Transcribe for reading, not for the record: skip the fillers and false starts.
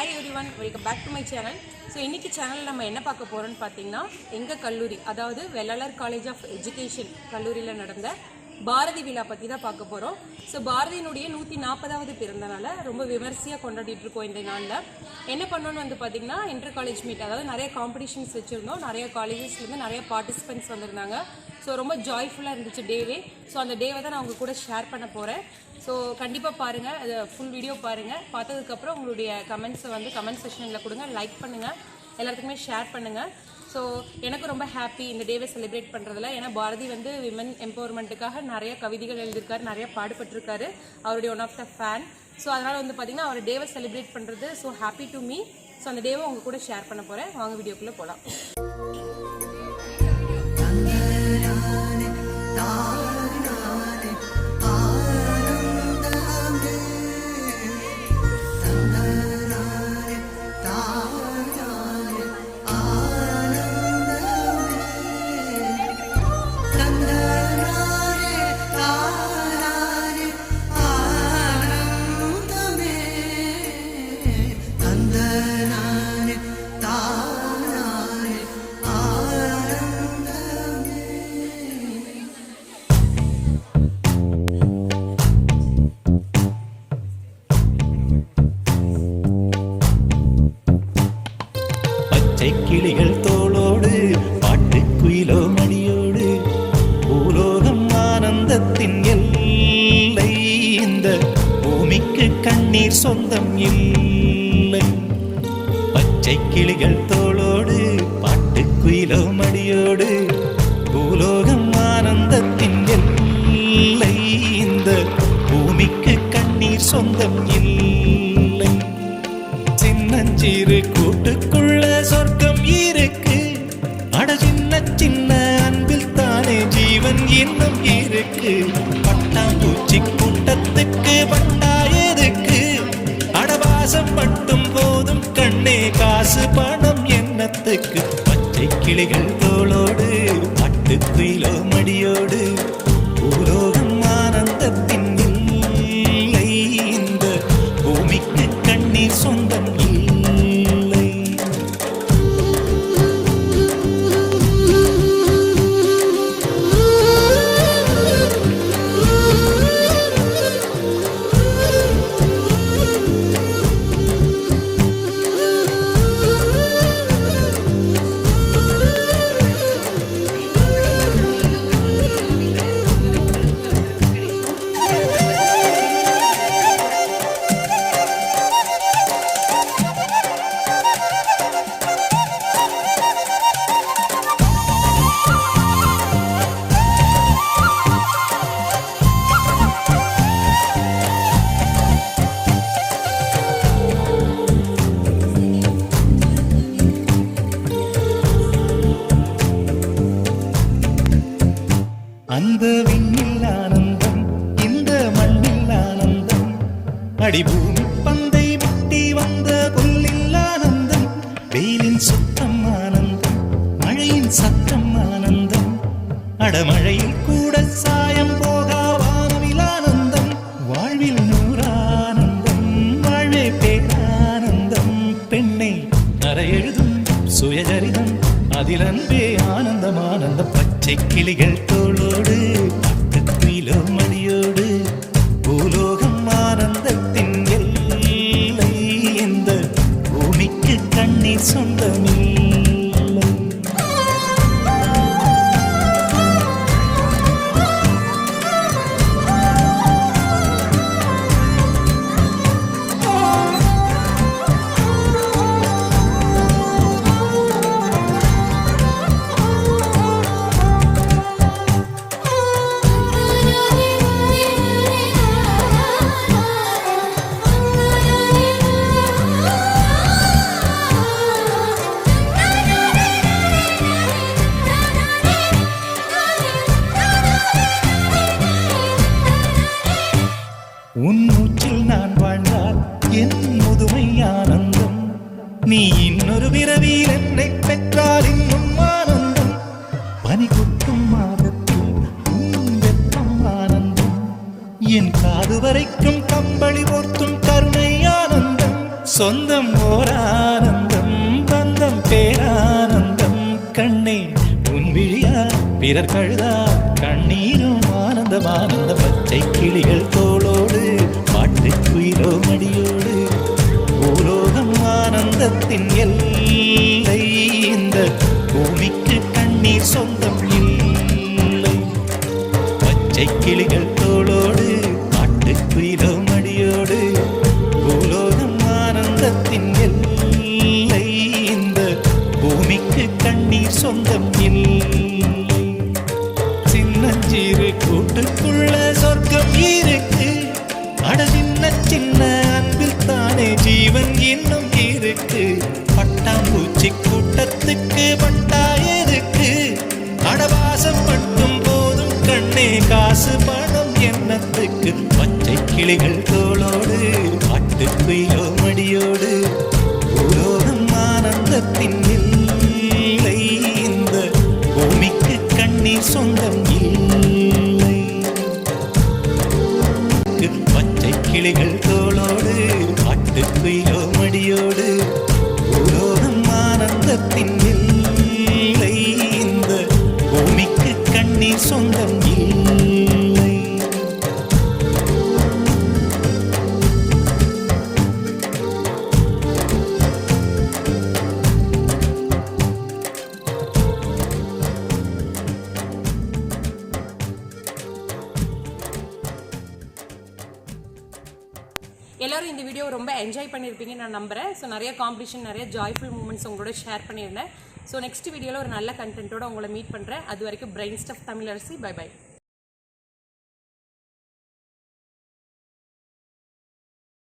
Hi everyone, welcome back to my channel. So இன்றைக்கி சேனலில் நம்ம என்ன பார்க்க போகிறோம்னு பார்த்தீங்கன்னா, எங்கள் கல்லூரி, அதாவது வெள்ளலர் காலேஜ் ஆஃப் எஜுகேஷன் கல்லூரியில் நடந்த பாரதி விழா பற்றி தான் பார்க்க போகிறோம். ஸோ பாரதியினுடைய 140வது பிறந்த நாளை ரொம்ப விமர்சையாக கொண்டாடிட்டு இருக்கோம். இந்த நாளில் என்ன பண்ணோன்னு வந்து பார்த்திங்கன்னா, இன்டர் காலேஜ் மீட், அதாவது நிறைய காம்படிஷன்ஸ் வச்சுருந்தோம். நிறைய காலேஜஸ்லேருந்து நிறைய பார்ட்டிசிபென்ட்ஸ் வந்திருந்தாங்க. ஸோ ரொம்ப ஜாய்ஃபுல்லாக இருந்துச்சு டேவே. ஸோ அந்த டேவை தான் நான் உங்கள் கூட ஷேர் பண்ண போகிறேன். ஸோ கண்டிப்பாக பாருங்கள், அதை ஃபுல் வீடியோ பாருங்கள். பார்த்ததுக்கப்புறம் உங்களுடைய கமெண்ட்ஸை வந்து கமெண்ட் செக்ஷனில் கொடுங்க, லைக் பண்ணுங்கள், எல்லாத்துக்குமே ஷேர் பண்ணுங்கள். ஸோ எனக்கு ரொம்ப ஹாப்பி இந்த டேவை செலிப்ரேட் பண்ணுறதுல. ஏன்னா பாரதி வந்து விமன் எம்பவர்மெண்ட்டுக்காக நிறைய கவிதைகள் எழுதியிருக்காரு, நிறைய பாடுபட்டிருக்காரு. அவருடைய one of the fan. So அதனால் வந்து பார்த்திங்கன்னா அவர் டேவை செலிப்ரேட் பண்ணுறது so happy to me. So அந்த டேவை உங்கள் கூட ஷேர் பண்ண போகிறேன். வாங்க வீடியோக்குள்ளே போகலாம். கிளிகள் தோளோடு பாட்டுக்குயிலோ மணியோடு பூலோகம் ஆனந்தத்தின் எல்லை. இந்த பூமிக்கு கண்ணீர் சொந்தம் இல்லை. பச்சை கிளிகள் தோளோடு பாட்டுக்குயிலோ மணியோடு பூலோகம் ஆனந்தத்தின் எல்லை. இந்த பூமிக்கு கண்ணீர் சொந்தம் இல்லை. சின்னஞ்சிறு கூட்டுக்குள்ள சொர்க்கம் இருக்கு. அட சின்ன சின்ன அன்பில் தானே ஜீவன் இன்னும் இருக்கு. பட்டாம்பூச்சி கூட்டத்துக்கு பட்டாயதுக்கு அடவாசம் மட்டும் போதும் கண்ணே, காசு பணம் எண்ணத்துக்கு. பச்சை கிளிகள் தோளோடு பட்டுக்குயிலோ மடியோடு பூலோகம் ஆனந்தத்தின் இல்லை. இந்த பூமிக்கு கண்ணீர் சொந்தம் இல்லை. அந்த விண்ணில் ஆனந்தம், இந்த மண்ணில் ஆனந்தம், அடிபூமி பந்தை விட்டி வந்த புல்லில் ஆனந்தம். வெயிலின் சுத்தம் ஆனந்தம், மழையின் சத்தம் ஆனந்தம், அடமழையில் கூட சாயம் போகா வானவில் ஆனந்தம். வாழ்வில் நூறானந்தம், வாழ்வே பேரானந்தம். பெண்ணை அறையெழுதும் சுயஜரிதம், அதில் அன்பே ஆனந்தம் ஆனந்தம். பச்சை கிளிகள் தோளோடு பட்டுக்குயிலோ மடியோடு பூலோகம் ஆனந்தத்தின் எல்லை. இந்த பூமிக்கு கண்ணீர் சொந்தமில்லை. உன் மூச்சில் நான் வாழ்ந்தால் என் முதுமை ஆனந்தம். நீ இன்னொரு பிறவியில் என்னை பெற்றால் இன்னும் ஆனந்தம். பனி கொட்டும் மாதத்தில் வெப்பம் ஆனந்தம். என் காது வரைக்கும் கம்பளி போர்த்தும் கருணை ஆனந்தம். சொந்தம் ஓர் ஆனந்தம், பந்தம் பேரானந்தம். கண்ணே உன் விழியா பிறர் கழுதா கண்ணீரும் ஆனந்தம் ஆனந்தம். பச்சை கிளிகள் தோளோடு பாட்டுக்குயிலோ மடியோடு பூலோகம் ஆனந்தத்தின் எல்லை. இந்த பூமிக்கு கண்ணீர் சொந்தம் இல்லை. பச்சை கிளிகள் தோளோடு பாட்டுக்குயிலோ மடியோடு பூலோகம் ஆனந்தத்தின் எல்லை. இந்த பூமிக்கு கண்ணீர் சொந்தம் இல்லை. சின்னஞ்சிறு கூட்டுக்குள்ள சொர்க்கம் இருக்கு. அட சின்ன சின்ன அன்பில் தானே ஜீவன் இன்னும் இருக்கு. பட்டாம்பூச்சி கூட்டத்துக்கு பட்டா எதுக்கு? அடவாசம் மட்டும் போதும் கண்ணே, காசு பணம் என்னத்துக்கு? பச்சை கிளிகள் தோளோடு பாட்டுக்குயிலோ மடியோடு பூலோகம் ஆனந்தத்தின் இல்லை. இந்த பூமிக்கு கண்ணீர் சொந்தம் இல்லை. பச்சை கிளிகள் தோளோடு பாட்டுக்குயிலோ மடியோடு பூலோகம் ஆனந்தத்தின் இல்லை. இந்த பூமிக்கு கண்ணீர் சொந்தம் இல்லை. எல்லாரும் இந்த வீடியோ ரொம்ப என்ஜாய் பண்ணியிருப்பீங்கன்னு நான் நம்புறேன். ஸோ நிறைய காம்படிஷன், நிறைய ஜாய்ஃபுல் மூமெண்ட்ஸ் உங்களோட ஷேர் பண்ணியிருந்தேன். ஸோ நெக்ஸ்ட் வீடியோவில் ஒரு நல்ல கண்டென்ட்டோட உங்களை மீட் பண்ணுறேன். அது வரைக்கும் brain stuff Tamilarasi. Bye by.